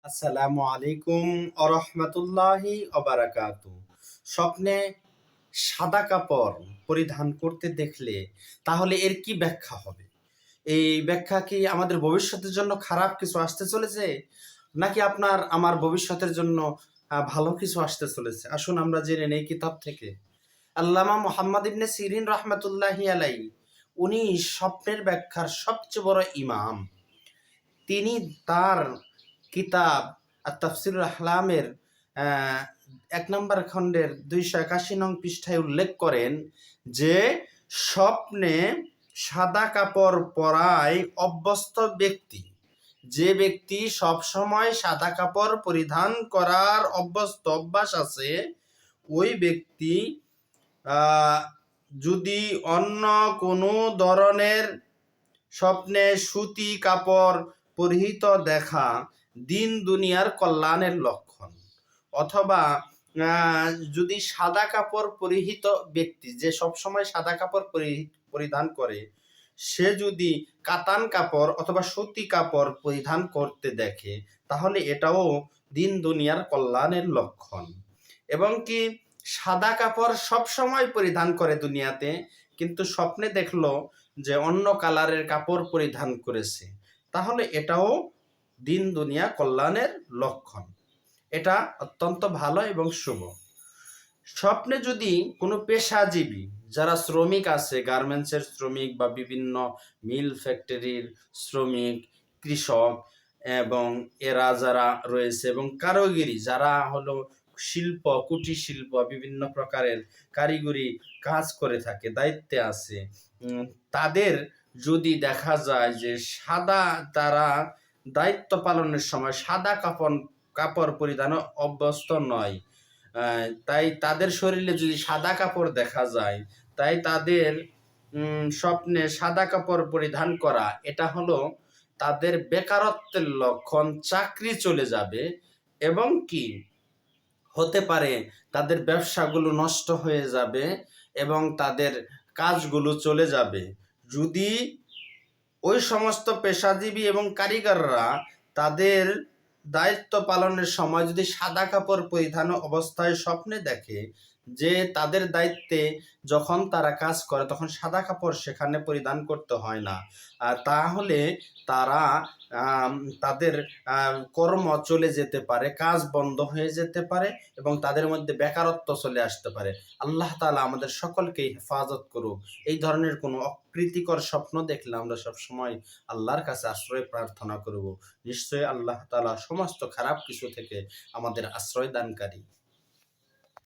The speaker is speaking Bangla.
আসসালামু আলাইকুম আরহামাতুল্লাহি অবারাকাতু। স্বপ্নে সাদা কাপড় পরিধান করতে দেখলে তাহলে এর কি ব্যাখ্যা হবে? এই ব্যাখ্যা কি আমাদের ভবিষ্যতের জন্য খারাপ কিছু আসতে চলেছে, নাকি আপনার আমার ভবিষ্যতের জন্য ভালো কিছু আসতে চলেছে? আসুন আমরা জেনে নেই কিতাব থেকে। আল্লামা মুহাম্মদ ইবনে সিরিন রহমাতুল্লাহি আলাইহি, উনি স্বপ্নের ব্যাখ্যার সবচেয়ে বড় ইমাম। তিনি তার কিতাব তাফসিরুল আহলামের আহ, ১ নম্বর খণ্ডের ২৮১ নং পৃষ্ঠায় উল্লেখ করেন যে স্বপ্নে সাদা কাপড় পরায় অভ্যস্ত ব্যক্তি, যে ব্যক্তি সবসময় সাদা কাপড় পরিধান করার অভ্যাস আছে, ওই ব্যক্তি আহ, যদি অন্য কোনো ধরনের স্বপ্নে সুতি কাপড় পরিহিত দেখা দিন দুনিয়ার কল্যাণের লক্ষণ। অথবা যদি সাদা কাপড় পরিহিত ব্যক্তি, যে সবসময় সাদা কাপড় পরিধান করে, সে যদি কাতান কাপড় অথবা সুতি কাপড় পরিধান করতে দেখে, তাহলে এটাও দিন দুনিয়ার কল্যাণের লক্ষণ। এবং কি সাদা কাপড় সব সময় পরিধান করে দুনিয়াতে, কিন্তু স্বপ্নে দেখলো যে অন্য কালারের কাপড় পরিধান করেছে, তাহলে এটাও দিন দুনিয়া কল্যাণের লক্ষণ। এটা অত্যন্ত ভালো এবং শুভ। স্বপ্নে যদি কোনো পেশাজীবী, যারা শ্রমিক আছে, গার্মেন্টসের শ্রমিক বা বিভিন্ন মিল ফ্যাক্টরির শ্রমিক, কৃষক, এবং এরা যারা রয়েছে, এবং কারিগরি যারা হলো শিল্প, কুটির শিল্প, বিভিন্ন প্রকারের কারিগরি কাজ করে থাকে, দায়িত্বে আছে, তাদের যদি দেখা যায় যে তারা দায়িত্ব পালনের সময় সাদা কাপড় পরিধান অভ্যস্ত নয়, তাই তাদের শরীরে যদি সাদা কাপড় দেখা যায়, তাই তাদের স্বপ্নে সাদা কাপড় পরিধান করা, এটা হলো তাদের বেকারত্বের লক্ষণ, চাকরি চলে যাবে, এবং কি হতে পারে তাদের ব্যবসাগুলো নষ্ট হয়ে যাবে এবং তাদের কাজগুলো চলে যাবে। যদি ওই সমস্ত পেশাজীবী এবং কারিগররা তাদের দায়িত্ব পালনের সময় যদি সাদা কাপড় পরিধান অবস্থায় স্বপ্নে দেখে যে তাদের দায়িত্বে যখন তারা কাজ করে তখন সাদা কাপড় সেখানে পরিধান করতে হয় না, তাহলে তারা তাদের কর্ম চলে যেতে পারে, কাজ বন্ধ হয়ে যেতে পারে, এবং তাদের মধ্যে বেকারত্ব চলে আসতে পারে। আল্লাহ তাআলা আমাদের সকলকেই হেফাজত করুক। এই ধরনের কোনো অপ্রীতিকর স্বপ্ন দেখলে আমরা সবসময় আল্লাহর কাছে আশ্রয় প্রার্থনা করব। নিশ্চয়ই আল্লাহ তাআলা সমস্ত খারাপ কিছু থেকে আমাদের আশ্রয় দানকারী।